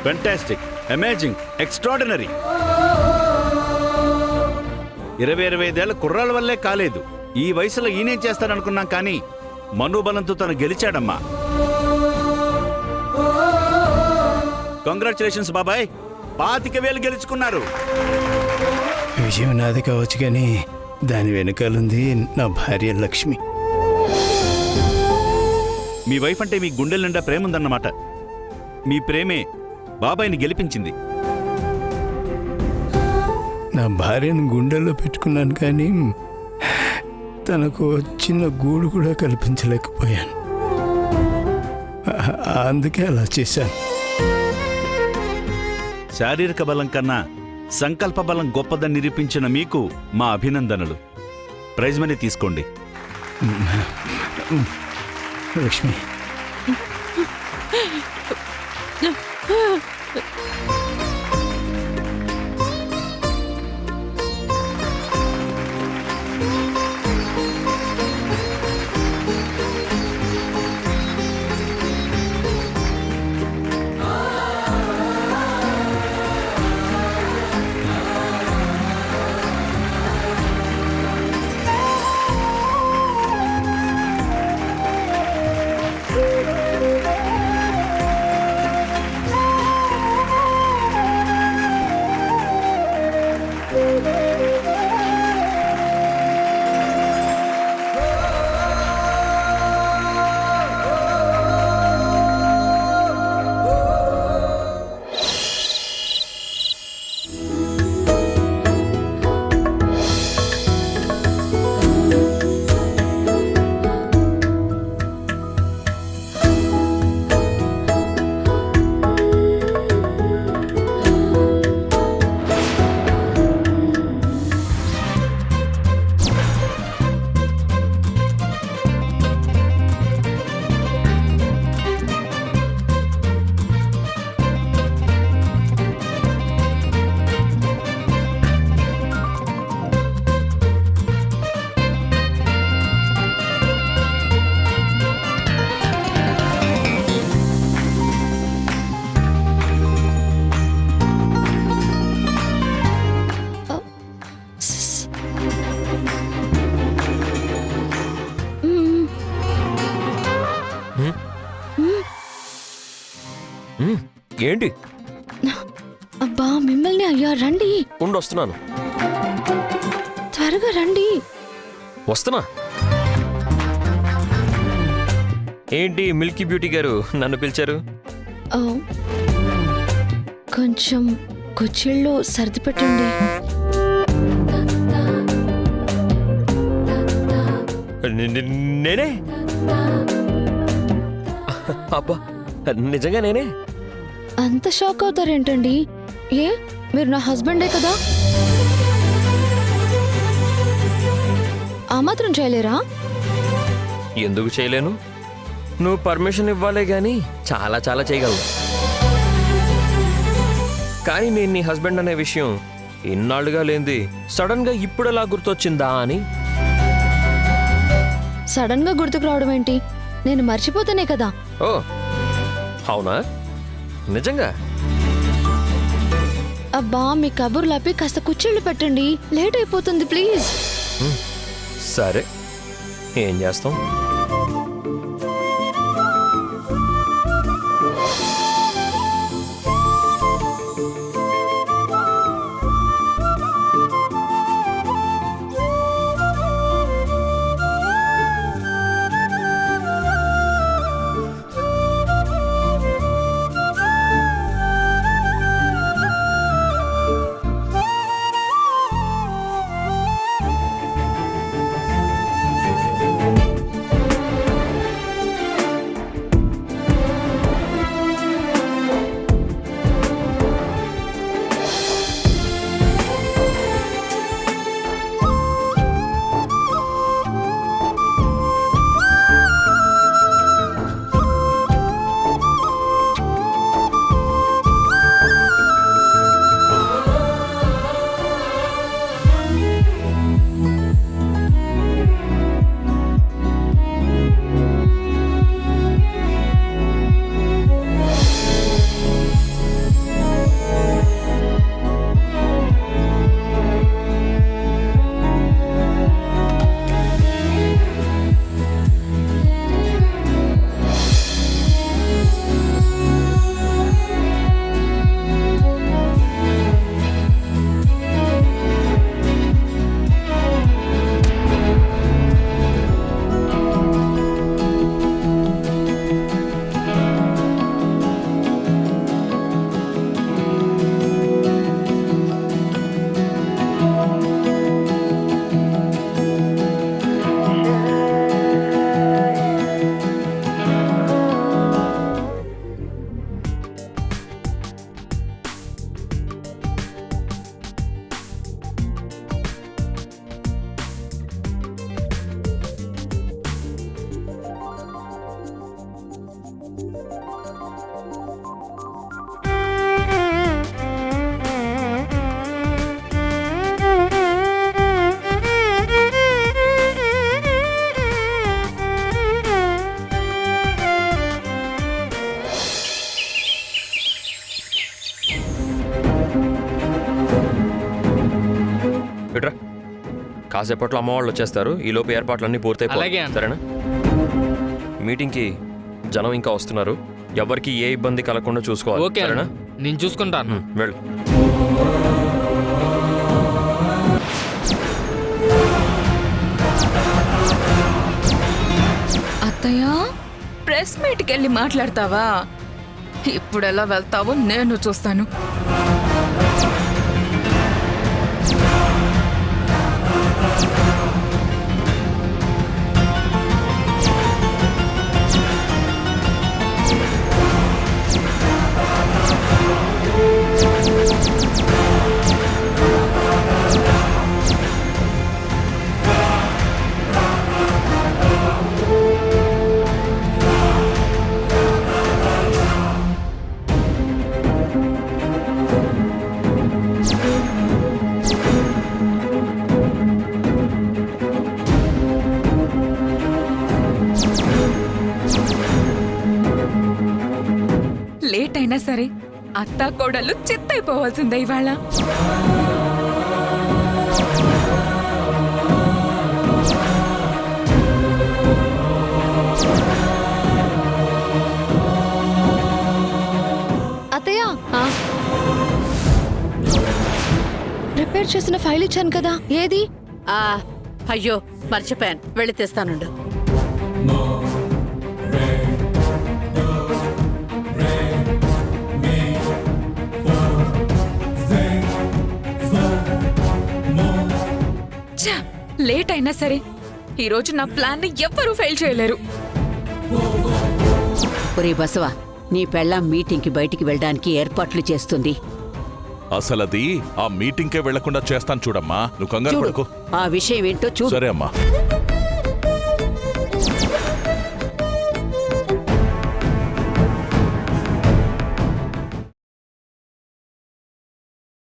Fantastic, amazing, extraordinary. 20-25 కుర్రాల వల్లే కాలేదు. ఈ వయసులో ఈయనేం చేస్తాడనుకున్నాం, కానీ మనోబలంతో తను గెలిచాడమ్మా. కంగ్రాచులేషన్స్ బాబాయ్, 25,000 గెలుచుకున్నారు. విజయం నాది కావచ్చు, కానీ దాని వెనకాలంది నా భార్య లక్ష్మి. మీ వైఫ్ అంటే మీ గుండెల నిండా ప్రేమ ఉందన్నమాట. మీ ప్రేమే బాబాయ్ని గెలిపించింది. నా భార్యను గుండెల్లో పెట్టుకున్నాను, కానీ తనకు చిన్న గూడు కూడా కల్పించలేకపోయాను. అందుకే అలా చేశాను. శారీరక బలం కన్నా సంకల్ప బలం గొప్పదని నిరూపించిన మీకు మా అభినందనలు. ప్రైజ్ మనీ తీసుకోండి. లక్ష్మి, ఏంటి? అబ్బా మిమ్మల్ని అయ్యా, రండి. వస్తున్నాను. త్వరగా రండి. వస్తున్నా. ఏంటి మిల్కీ బ్యూటీ గారు నన్ను పిలిచారు? కొంచెం కుర్చీళ్ళు సర్ది పెట్టండి. నేనే? అబ్బా, నిజంగా నేనే? అంత షాక్ అవుతారేంటండి? ఏ, మీరు నా హస్బెండే కదా, ఆ మాత్రం చేయలేరా? ఎందుకు చేయలేను? నువ్వు పర్మిషన్ ఇవ్వాలే గాని చాలా చాలా చేయగలను. కానీ నేను నీ హస్బెండ్ అనే విషయం ఇన్నాళ్ళుగా లేంది సడన్ గా ఇప్పుడెలా గుర్తొచ్చిందా అని. సడన్ గా గుర్తుకు రావడం ఏంటి? నేను మర్చిపోతానే కదా. ఓ అవునా? నిజంగా? అబ్బా మీ కబుర్లాపి కాస్త కుర్చీళ్ళు పెట్టండి, లేట్ అయిపోతుంది ప్లీజ్. సరే, ఏం చేస్తాం? కాసేపట్లో అమ్మ వాళ్ళు వచ్చేస్తారు. ఈ లోపు ఏర్పాట్లన్నీ అలాగే పూర్తయిపోయి అన్న. సరేనా? మీటింగ్కి జనం ఇంకా వస్తున్నారు. ఎవరికి ఏ ఇబ్బంది కలగకుండా చూసుకోవాలి. ఓకే సరేనా? అన్న, నేను చూసుకుంటాను. వెళ్ళు. అత్తయ్య, ప్రెస్ మీట్కి వెళ్ళి మాట్లాడతావా? ఇప్పుడు ఎలా వెళ్తావో నేను చూస్తాను. లేట్ అయినా సరే అత్తా కోడళ్ళు చిత్తైపోవాల్సిందే ఇవాళ. అత్తయ్య, ప్రిపేర్ చేసిన ఫైల్ ఇచ్చాను కదా, ఏది? అయ్యో మర్చిపోయాను, వెళ్ళి తెస్తానుండు. ఛ, లేట్ అయినా సరే ఈరోజు నా ప్లాన్ ని ఎవ్వరూ ఫెయిల్ చేయలేరు. ఒరే బసవా, నీ పెళ్ళాం మీటింగ్కి బయటికి వెళ్ళడానికి ఏర్పాట్లు చేస్తుంది. అసలది ఆ మీటింగ్కే వెళ్లకుండా చేస్తాను చూడమ్మా. నువ్వు కంగారు చూడు, పడుకో. ఆ విషయం ఏంటో చూడు. సరే అమ్మా.